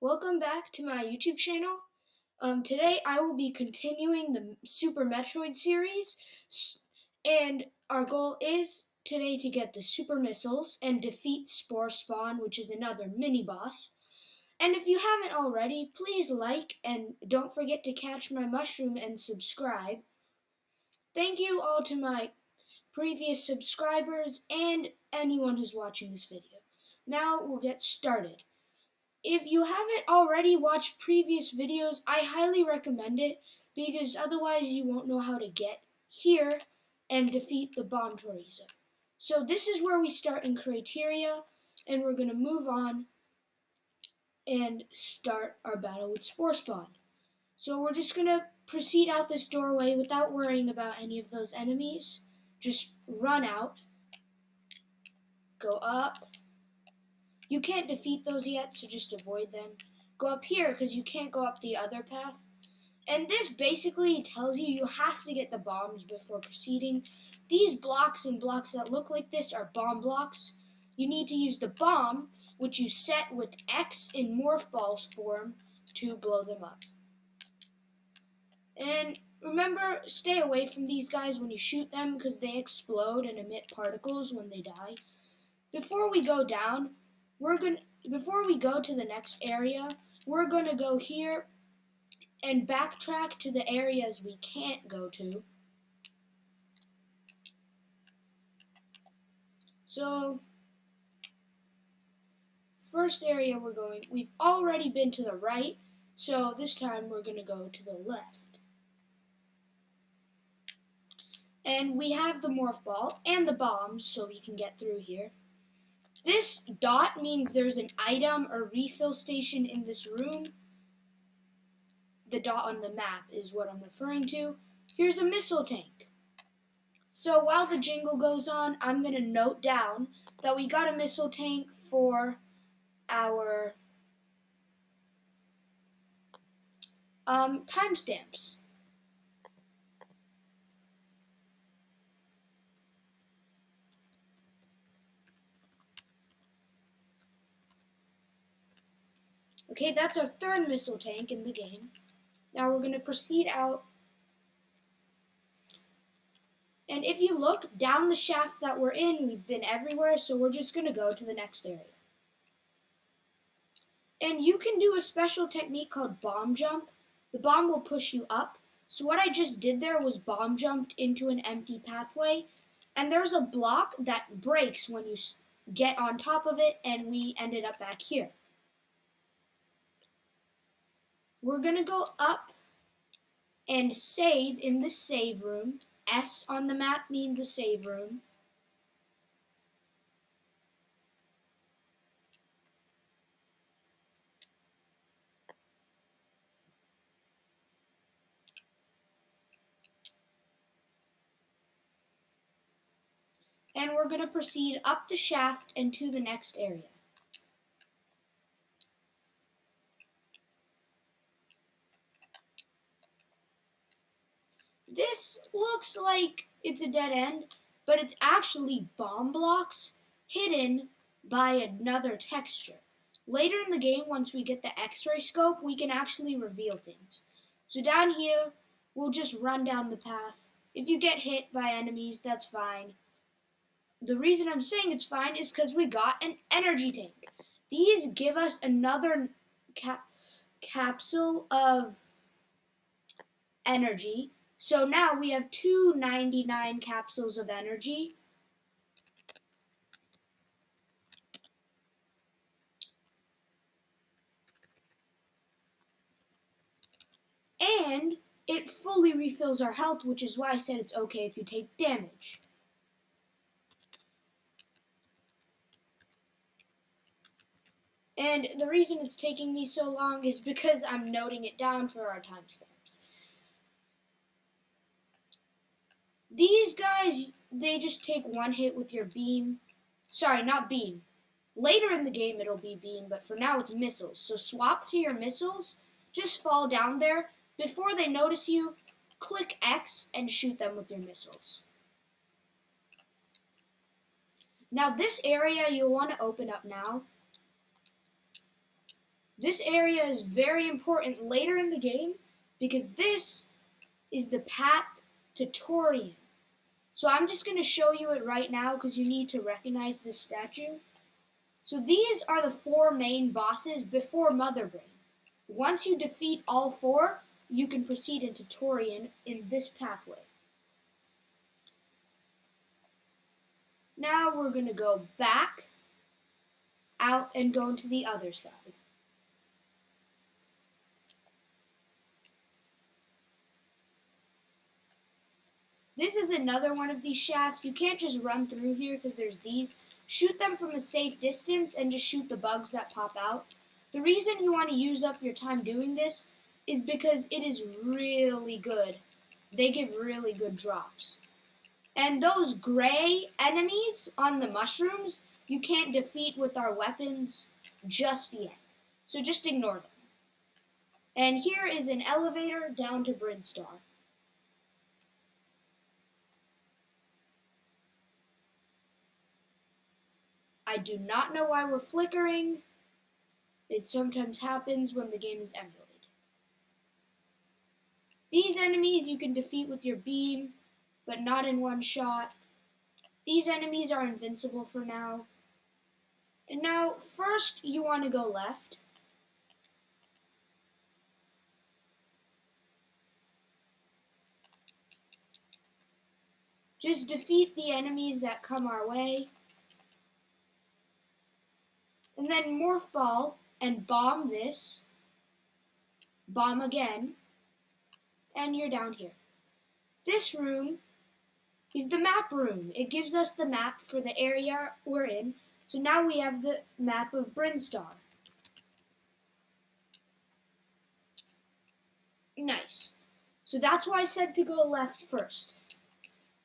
Welcome back to my YouTube channel. Today I will be continuing the Super Metroid series, and our goal is today to get the Super Missiles and defeat Sporespawn, which is another mini-boss. And if you haven't already, please like and don't forget to catch my mushroom and subscribe. Thank you all to my previous subscribers and anyone who's watching this video. Now we'll get started. If you haven't already watched previous videos, I highly recommend it because otherwise you won't know how to get here and defeat the Bomb Toriza. So this is where we start in Criteria, and we're going to move on and start our battle with Sporespawn. So we're just going to proceed out this doorway without worrying about any of those enemies. Just run out, go up. You can't defeat those yet, so just avoid them. Go up here, because you can't go up the other path. And this basically tells you have to get the bombs before proceeding. These blocks and blocks that look like this are bomb blocks. You need to use the bomb, which you set with X in Morph Ball's form, to blow them up. And remember, stay away from these guys when you shoot them, because they explode and emit particles when they die. Before we go down, before we go to the next area, we're going to go here and backtrack to the areas we can't go to. So, first area we've already been to the right, so this time we're going to go to the left. And we have the morph ball and the bombs, so we can get through here. This dot means there's an item or refill station in this room. The dot on the map is what I'm referring to. Here's a missile tank. So while the jingle goes on, I'm going to note down that we got a missile tank for our timestamps. Okay, that's our third missile tank in the game. Now we're going to proceed out. And if you look down the shaft that we're in, we've been everywhere, so we're just going to go to the next area. And you can do a special technique called bomb jump. The bomb will push you up. So what I just did there was bomb jumped into an empty pathway. And there's a block that breaks when you get on top of it, and we ended up back here. We're going to go up and save in the save room. S on the map means a save room. And we're going to proceed up the shaft and to the next area. This looks like it's a dead end, but it's actually bomb blocks hidden by another texture. Later in the game, once we get the X-ray scope, we can actually reveal things. So down here, we'll just run down the path. If you get hit by enemies, that's fine. The reason I'm saying it's fine is because we got an energy tank. These give us another capsule of energy. So now we have 299 capsules of energy. And it fully refills our health, which is why I said it's okay if you take damage. And the reason it's taking me so long is because I'm noting it down for our timestamps. These guys, they just take one hit with your beam. Sorry, not beam. Later in the game it'll be beam, but for now it's missiles. So swap to your missiles, just fall down there. Before they notice you, click X and shoot them with your missiles. Now this area you'll want to open up now. This area is very important later in the game because this is the path to Torian. So I'm just going to show you it right now because you need to recognize this statue. So these are the 4 main bosses before Mother Brain. Once you defeat all 4, you can proceed into Torian in this pathway. Now we're going to go back, out, and go into the other side. This is another one of these shafts. You can't just run through here because there's these. Shoot them from a safe distance and just shoot the bugs that pop out. The reason you want to use up your time doing this is because it is really good. They give really good drops. And those gray enemies on the mushrooms, you can't defeat with our weapons just yet. So just ignore them. And here is an elevator down to Brinstar. I do not know why we're flickering. It sometimes happens when the game is emulated. These enemies you can defeat with your beam, but not in one shot. These enemies are invincible for now. And now, first you want to go left. Just defeat the enemies that come our way. And then morph ball and bomb this. Bomb again. And you're down here. This room is the map room. It gives us the map for the area we're in. So now we have the map of Brinstar. Nice. So that's why I said to go left first.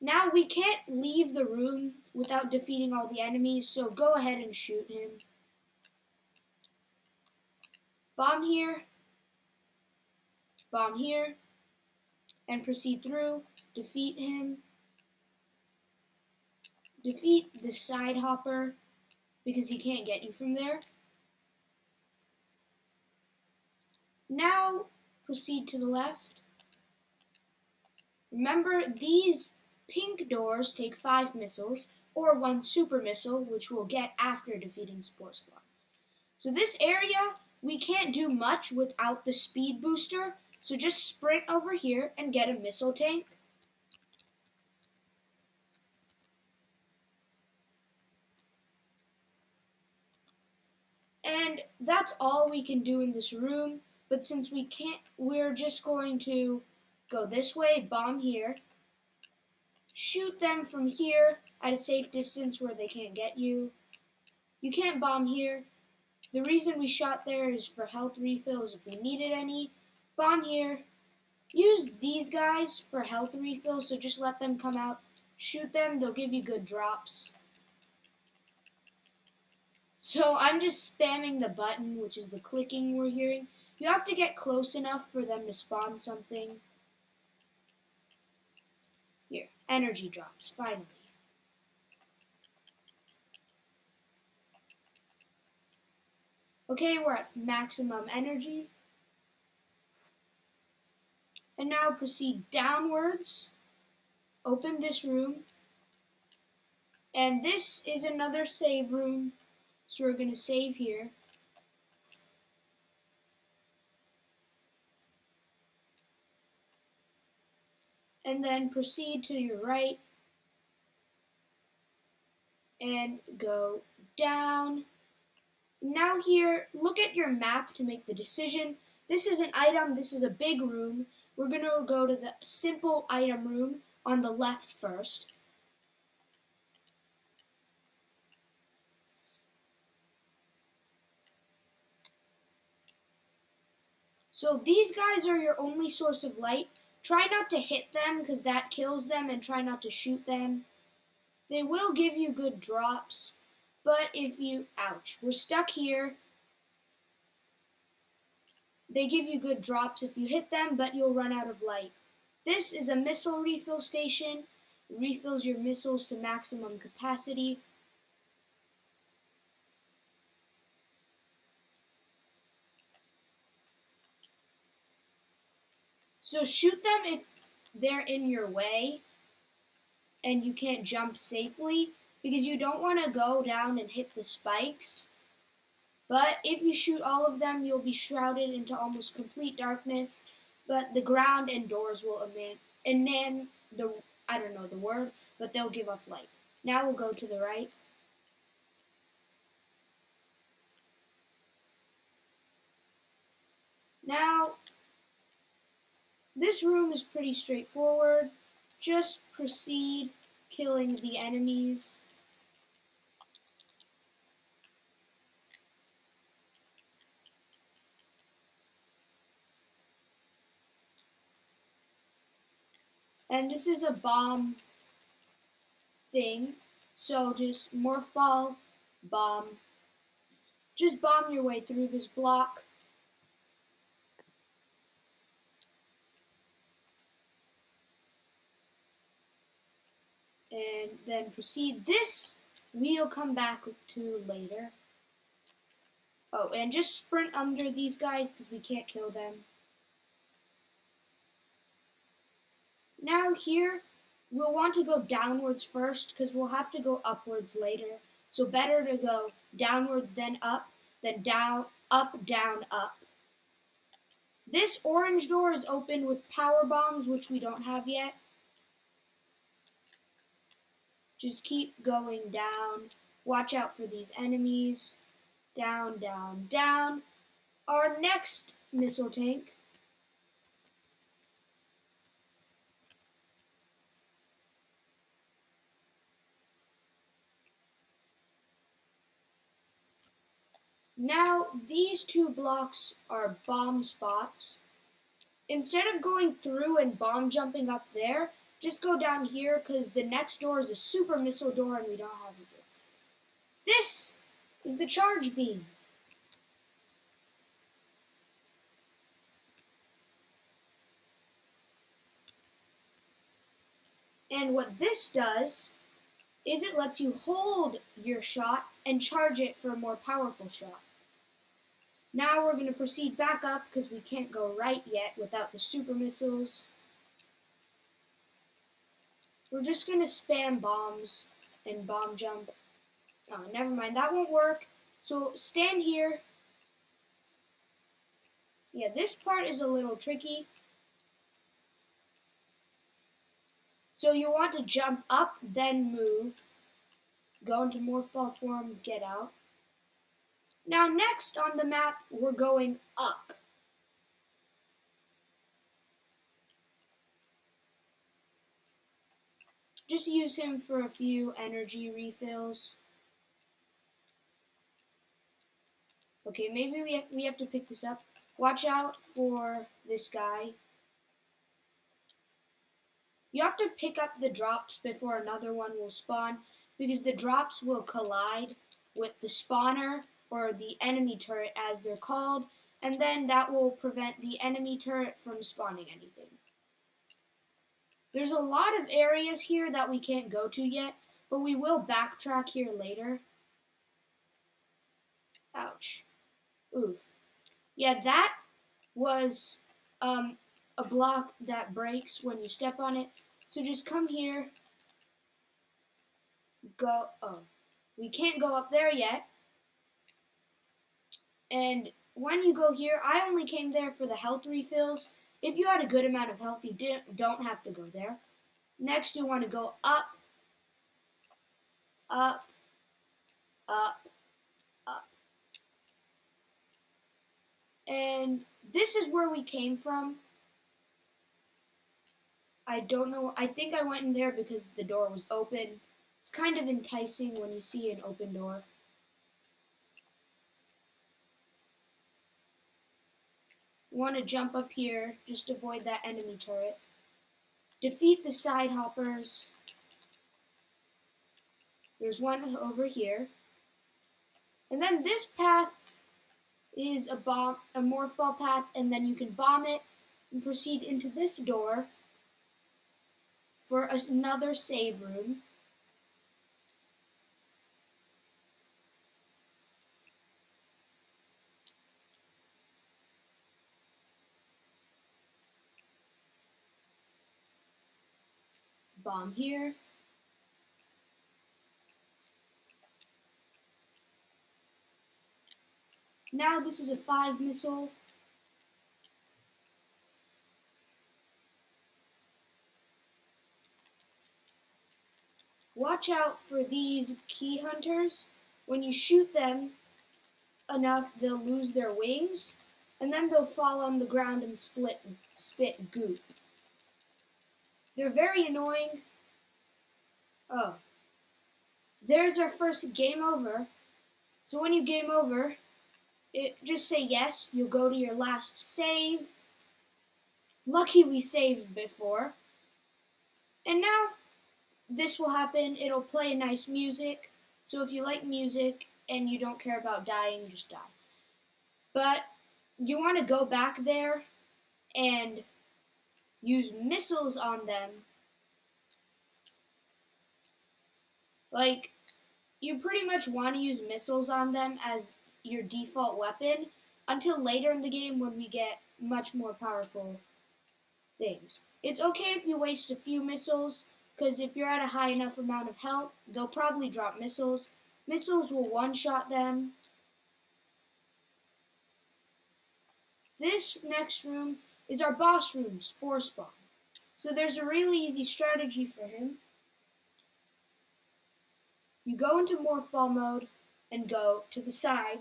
Now we can't leave the room without defeating all the enemies, so go ahead and shoot him. Bomb here, and proceed through, defeat him, defeat the side hopper, because he can't get you from there. Now, proceed to the left. Remember, these pink doors take 5 missiles, or 1 super missile, which we'll get after defeating Sporespawn. So this area, we can't do much without the speed booster, so just sprint over here and get a missile tank. And that's all we can do in this room, but since we can't, we're just going to go this way, bomb here, shoot them from here at a safe distance where they can't get you. You can't bomb here. The reason we shot there is for health refills if we needed any. Bomb here. Use these guys for health refills, so just let them come out. Shoot them, they'll give you good drops. So I'm just spamming the button, which is the clicking we're hearing. You have to get close enough for them to spawn something. Here, energy drops, finally. Okay, we're at maximum energy. And now proceed downwards. Open this room. And this is another save room. So we're going to save here. And then proceed to your right. And go down. Now here, look at your map to make the decision. This is an item, this is a big room. We're going to go to the simple item room on the left first. So these guys are your only source of light. Try not to hit them because that kills them, and try not to shoot them. They will give you good drops, but if you, ouch, we're stuck here. They give you good drops if you hit them, but you'll run out of light. This is a missile refill station. It refills your missiles to maximum capacity. So shoot them if they're in your way and you can't jump safely, because you don't want to go down and hit the spikes. But if you shoot all of them, you'll be shrouded into almost complete darkness, but the ground and doors will eman the, I don't know the word, but they'll give off light. Now we'll go to the right. Now, this room is pretty straightforward. Just proceed killing the enemies. And this is a bomb thing, so just morph ball, bomb. Just bomb your way through this block. And then proceed. This we'll come back to later. Oh, and just sprint under these guys because we can't kill them. Now here, we'll want to go downwards first because we'll have to go upwards later. So better to go downwards then up, than down, up, down, up. This orange door is open with power bombs, which we don't have yet. Just keep going down. Watch out for these enemies. Down, down, down. Our next missile tank. Now, these two blocks are bomb spots. Instead of going through and bomb jumping up there, just go down here because the next door is a super missile door and we don't have it. This is the charge beam. And what this does is it lets you hold your shot and charge it for a more powerful shot. Now we're going to proceed back up because we can't go right yet without the super missiles. We're just going to spam bombs and bomb jump. Oh, never mind, that won't work. So stand here. Yeah, this part is a little tricky. So you want to jump up, then move. Go into morph ball form, get out. Now next on the map, we're going up. Just use him for a few energy refills. Okay, maybe we have to pick this up. Watch out for this guy. You have to pick up the drops before another one will spawn, because the drops will collide with the spawner, or the enemy turret as they're called, and then that will prevent the enemy turret from spawning anything. There's a lot of areas here that we can't go to yet, but we will backtrack here later. Ouch. Oof. Yeah, that was a block that breaks when you step on it. So just come here. Go. Oh, we can't go up there yet. And when you go here, I only came there for the health refills. If you had a good amount of health, you don't have to go there. Next, you want to go up, up, up, up. And this is where we came from. I don't know. I think I went in there because the door was open. It's kind of enticing when you see an open door. You want to jump up here, just avoid that enemy turret. Defeat the side hoppers. There's one over here. And then this path is a morph ball path, and then you can bomb it and proceed into this door for another save room. bomb here. Now this is a 5 missile. Watch out for these key hunters. When you shoot them enough, they'll lose their wings, and then they'll fall on the ground and spit goop. They're very annoying. Oh. There's our first game over. So when you game over, just say yes. You'll go to your last save. Lucky we saved before. And now, this will happen. It'll play nice music. So if you like music and you don't care about dying, just die. But you want to go back there and use missiles on them. Like, you pretty much want to use missiles on them as your default weapon until later in the game when we get much more powerful things. It's okay if you waste a few missiles, because if you're at a high enough amount of health, they'll probably drop missiles. Missiles will one-shot them. This next room is our boss room, Sporespawn. So there's a really easy strategy for him. You go into morph ball mode and go to the side,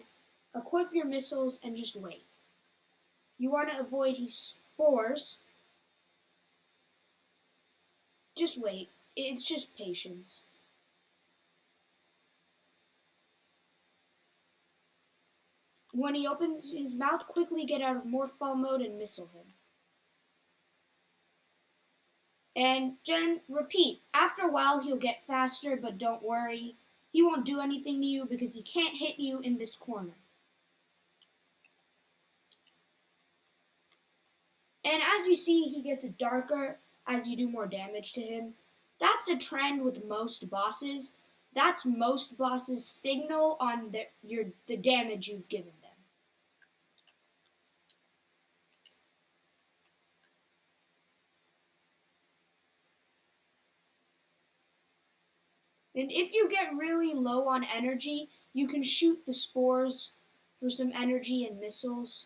equip your missiles, and just wait. You want to avoid his spores. Just wait. It's just patience. When he opens his mouth, quickly get out of morph ball mode and missile him. And then repeat. After a while, he'll get faster, but don't worry. He won't do anything to you because he can't hit you in this corner. And as you see, he gets darker as you do more damage to him. That's a trend with most bosses. That's most bosses' signal on the damage you've given them. And if you get really low on energy, you can shoot the spores for some energy and missiles.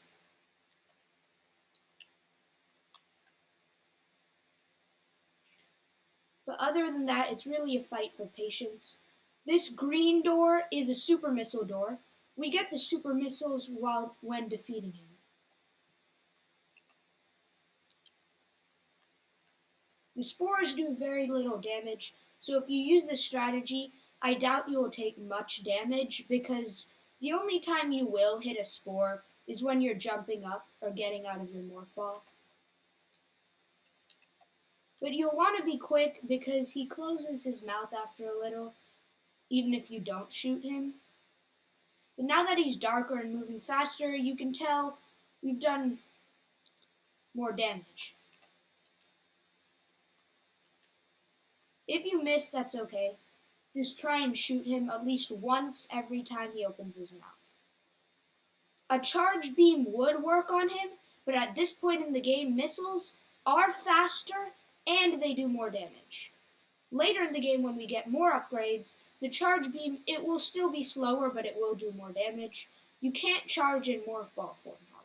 But other than that, it's really a fight for patience. This green door is a super missile door. We get the super missiles when defeating him. The spores do very little damage, so if you use this strategy, I doubt you will take much damage because the only time you will hit a spore is when you're jumping up or getting out of your morph ball. But you'll want to be quick because he closes his mouth after a little, even if you don't shoot him. But now that he's darker and moving faster, you can tell we've done more damage. If you miss, that's okay. Just try and shoot him at least once every time he opens his mouth. A charge beam would work on him, but at this point in the game, missiles are faster and they do more damage. Later in the game, when we get more upgrades, the charge beam, it will still be slower, but it will do more damage. You can't charge in morph ball form, however.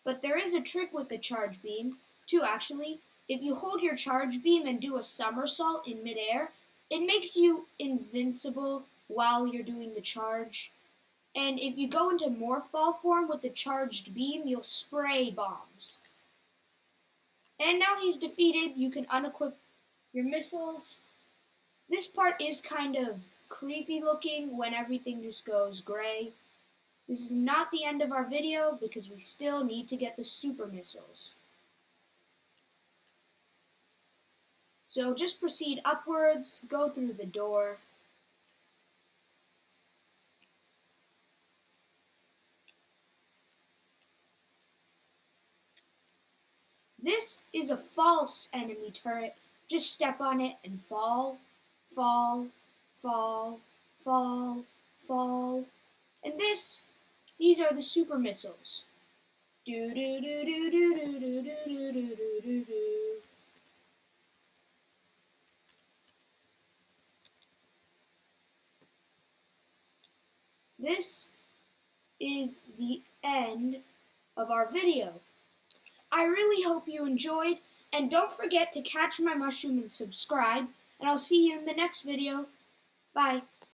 But there is a trick with the charge beam, too, actually. If you hold your charge beam and do a somersault in midair, it makes you invincible while you're doing the charge. And if you go into morph ball form with the charged beam, you'll spray bombs. And now he's defeated. You can unequip your missiles. This part is kind of creepy looking when everything just goes gray. This is not the end of our video because we still need to get the super missiles. So just proceed upwards, go through the door. This is a false enemy turret. Just step on it and fall, fall, fall, fall, fall. And these are the super missiles. Do do do do do do do do do do do do. This is the end of our video. I really hope you enjoyed, and don't forget to catch my mushroom and subscribe, and I'll see you in the next video. Bye.